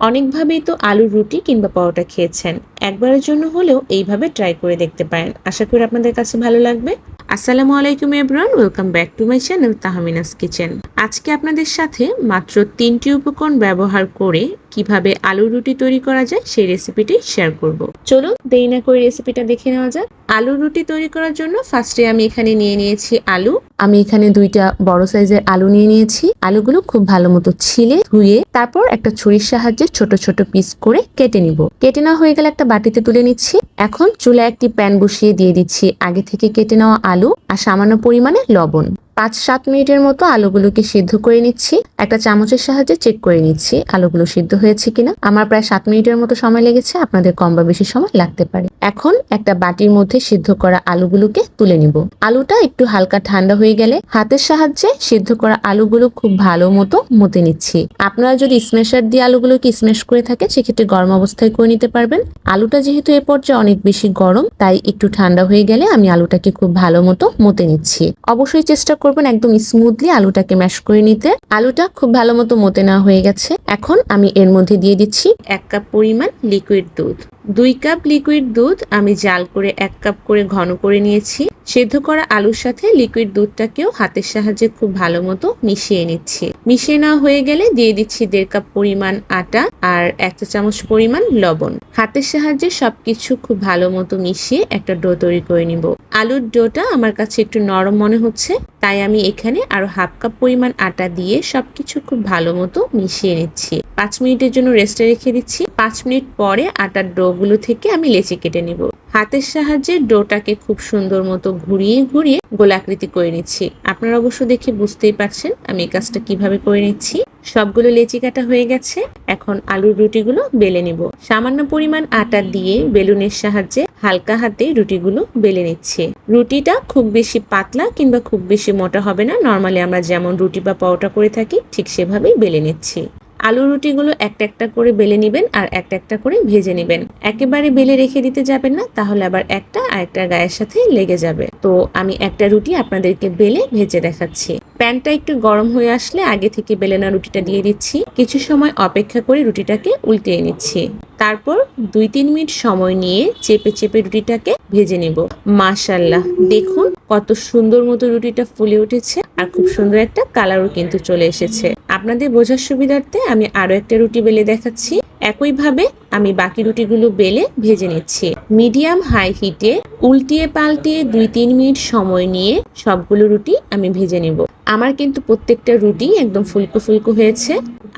অনেকভাবেই তো আলুর রুটি কিংবা পরোটা খেয়েছেন, একবারের জন্য হলেও এইভাবে ট্রাই করে দেখতে পারেন। আশা করি আপনাদের কাছে ভালো লাগবে। আসসালামু আলাইকুম everyone, welcome back to my channel Tahmina's kitchen. আজকে আপনাদের সাথে মাত্র 3টি উপকরণ ব্যবহার করে কিভাবে আলুর রুটি তৈরি করা যায় সেই রেসিপিটি শেয়ার করব। চলুন দেরি না করে রেসিপিটা দেখে নেওয়া যাক। আলুর রুটি তৈরি করার জন্য ফার্স্টে আমি এখানে নিয়ে নিয়েছি আলু। আমি এখানে 2টা বড় সাইজের আলু নিয়ে নিয়েছি। আলুগুলো খুব ভালো মতো ছিলে ধুয়ে তারপর একটা ছুরির সাহায্যে ছোট ছোট পিস করে কেটে নিব। কেটে নেওয়া হয়ে গেলে একটা বাটিতে তুলে নিচ্ছি। এখন চুলায় একটি প্যান বসিয়ে দিয়ে দিচ্ছি আগে থেকে কেটে নেওয়া আলু আর সামান্য পরিমাণে লবণ। 5-7 মিনিটের মতো আলুগুলোকে সিদ্ধ করে নিচ্ছি। একটা চামচের সাহায্যে চেক করে নিচ্ছি আলুগুলো সিদ্ধ হয়েছে কিনা। আমার প্রায় 7 মিনিটের মতো সময় লেগেছে, আপনাদের কম বা বেশি সময় লাগতে পারে। এখন একটা বাটির মধ্যে সিদ্ধ করা আলুগুলোকে তুলে নিব। আলুটা একটু হালকা ঠান্ডা হয়ে গেলে হাতের সাহায্যে সিদ্ধ করা আলুগুলো খুব ভালো মতো মতে নিচ্ছি। আপনারা যদি স্ম্যাশার দিয়ে আলুগুলোকে স্ম্যাশ করে থাকেন সেক্ষেত্রে গরম অবস্থায় করে নিতে পারবেন। আলুটা যেহেতু এ পর্যায়ে অনেক বেশি গরম, তাই একটু ঠান্ডা হয়ে গেলে আমি আলুটাকে খুব ভালো মতো মতে নিচ্ছি। অবশ্যই চেষ্টা করবেন একদম স্মুথলি আলুটাকে ম্যাশ করে নিতে। আলুটা খুব ভালো মতো মতে নেওয়া হয়ে গেছে। এখন আমি এর মধ্যে দিয়ে দিচ্ছি 1 কাপ পরিমাণ লিকুইড দুধ। 2 কাপ লিকুইড দুধ আমি জাল করে 1 কাপ করে ঘন করে নিয়েছি। সেদ্ধ করা আলুর সাথে লিকুইড দুধটাকেও হাতের সাহায্যে খুব ভালো মতো মিশিয়ে নিচ্ছি। মিশিয়ে নেওয়া হয়ে গেলে দিয়ে দিচ্ছি 1.5 কাপ পরিমাণ আটা আর 1 চা চামচ পরিমাণ লবণ। হাতের সাহায্যে সবকিছু খুব ভালো মতো মিশিয়ে একটা ডো তৈরি করে নিব। আলুর ডোটা আমার কাছে একটু নরম মনে হচ্ছে, তাই আমি এখানে আরো 1/2 কাপ পরিমাণ আটা দিয়ে সবকিছু খুব ভালো মতো মিশিয়ে নিচ্ছি। 5 মিনিটের জন্য রেস্টে রেখে দিচ্ছি। 5 মিনিট পরে আটার ডো গুলো থেকে আমি লেচি কেটে নিব। হাতের সাহায্যে ডোটাকে খুব সুন্দর মতো ঘুরিয়ে ঘুরিয়ে গোলাকৃতি করে নিচ্ছি। আপনারা অবশ্য দেখে বুঝতেই পারছেন আমি এই কাজটা কিভাবে করে নিচ্ছি। সবগুলো লেচি কাটা হয়ে গেছে। এখন আলুর রুটিগুলো বেলে নিব। সামান্য পরিমাণ আটা দিয়ে বেলুনের সাহায্যে হালকা হাতে রুটিগুলো বেলে নিচ্ছে। রুটিটা খুব বেশি পাতলা কিংবা খুব বেশি মোটা হবে না, নর্মালি আমরা যেমন রুটি বা পরোটা করে থাকি ঠিক সেভাবেই বেলে নিচ্ছি। আলু রুটিগুলো একটা একটা করে বেলে নিবেন আর একটা একটা করে ভেজে নিবেন। একেবারে বেলে রেখে দিতে যাবেন না, তাহলে আবার একটা আরেকটা গায়ের সাথে লেগে যাবে। তো আমি একটা রুটি আপনাদেরকে বেলে ভেজে দেখাচ্ছি। প্যানটা একটু গরম হয়ে আসলে আগে থেকে বেলেনা রুটিটা দিয়ে দিচ্ছি। কিছু সময় অপেক্ষা করে রুটিটাকে উল্টিয়ে নিচ্ছি। তারপর 2-3 মিনিট সময় নিয়ে চেপে চেপে রুটিটাকে ভেজে নিব। মাশাআল্লাহ, দেখুন কত সুন্দর মতো রুটিটা ফুলে উঠেছে আর খুব সুন্দর একটা কালারও কিন্তু চলে এসেছে। আপনাদের বোঝার সুবিধার্থে আমি আরো একটা রুটি বেলে দেখাচ্ছি। একইভাবে আমি বাকি রুটিগুলো বেলে ভেজে নিচ্ছি। মিডিয়াম হাই হিটে উল্টিয়ে পাল্টিয়ে 2-3 মিনিট সময় নিয়ে সবগুলো রুটি আমি ভেজে নেব। আমার কিন্তু প্রত্যেকটা রুটি একদম ফুলকো ফুলকো হয়েছে।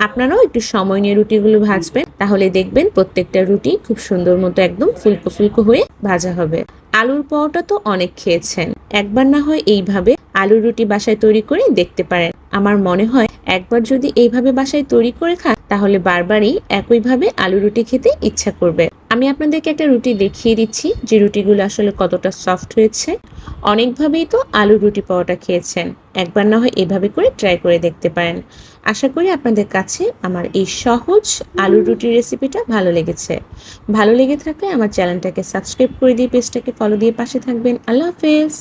আপনারাও একটু সময় নিয়ে রুটিগুলো ভাজবেন, তাহলে দেখবেন প্রত্যেকটা রুটি খুব সুন্দর মতো একদম ফুলকো ফুলকো হয়ে ভাজা হবে। আলুর পরোটা তো অনেক খেয়েছেন, একবার না হয় এইভাবে আলুর রুটি বাসায় তৈরি করে দেখতে পারেন। আমার মনে হয় একবার যদি এইভাবে বাসায় তৈরি করে খান তাহলে বারবারই একইভাবে আলু রুটি খেতে ইচ্ছা করবে। আমি আপনাদেরকে একটা রুটি দেখিয়ে দিচ্ছি যে রুটিগুলো আসলে কতটা সফট হয়েছে। অনেকভাবেই তো আলু রুটি পরোটা খেয়েছেন, একবার না হয় এভাবে করে ট্রাই করে দেখতে পারেন। আশা করি আপনাদের কাছে আমার এই সহজ আলুর রুটির রেসিপিটা ভালো লেগেছে। ভালো লেগে থাকলে আমার চ্যানেলটাকে সাবস্ক্রাইব করে দিয়ে পেজটাকে ফলো দিয়ে পাশে থাকবেন। আল্লাহ হাফেজ।